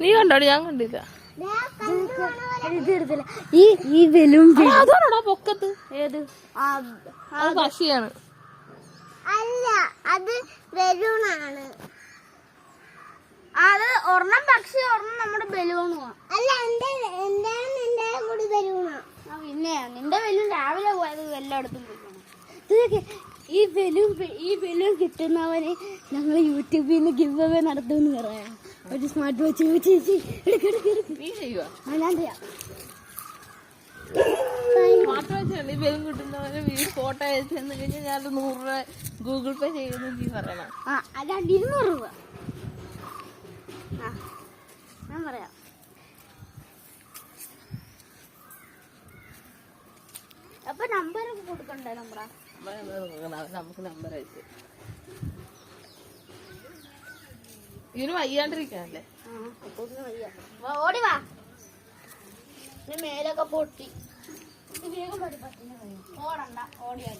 നീ കണ്ടോടി? ഞാൻ കണ്ടില്ല. ഈ ബലൂൺ അതാണോടാ പൊക്കത്ത്? ഏത്? പശിയാണ്. അല്ല, അത് ബലൂണാണ്. അത് ഒരെണ്ണം പക്ഷി, ഒരെണ്ണം നമ്മുടെ ബലൂണുമാ. അല്ല, എന്റെ കൂടി ബലൂണാ. പിന്നെ നിന്റെ ബലൂൺ രാവിലെ പോയത് എല്ലായിടത്തും പോയി. ഈ ബലൂൺ കിട്ടുന്നവന് ഞങ്ങൾ യൂട്യൂബിൽ നിന്ന് ഗിവ് അവേ നടത്തുമെന്ന് പറയാം. ഒരു സ്മാർട്ട് വാച്ച് നീ ചെയ്യുവാ? ഞാൻ ചെയ്യാം. സ്മാർട്ട് വാച്ച് ഈ ബലൂൺ കിട്ടുന്നവന് ഫോട്ടോ അയച്ചു തന്നു കഴിഞ്ഞാൽ ഞാൻ 100 രൂപ ഗൂഗിൾ പേ ചെയ്യുന്നു നീ പറയണം. അല്ലാണ്ട് 200 രൂപ ഞാൻ പറയാം. അപ്പൊ നമ്പർ കൊടുക്കണ്ടേ? നമുക്ക് നമ്പർ അയച്ചു. ഇതിന് വയ്യാണ്ടിരിക്കാനല്ലേ? ഓടി വാ. മേലൊക്കെ പൊട്ടി. വേഗം ഓടണ്ട, ഓടിയാ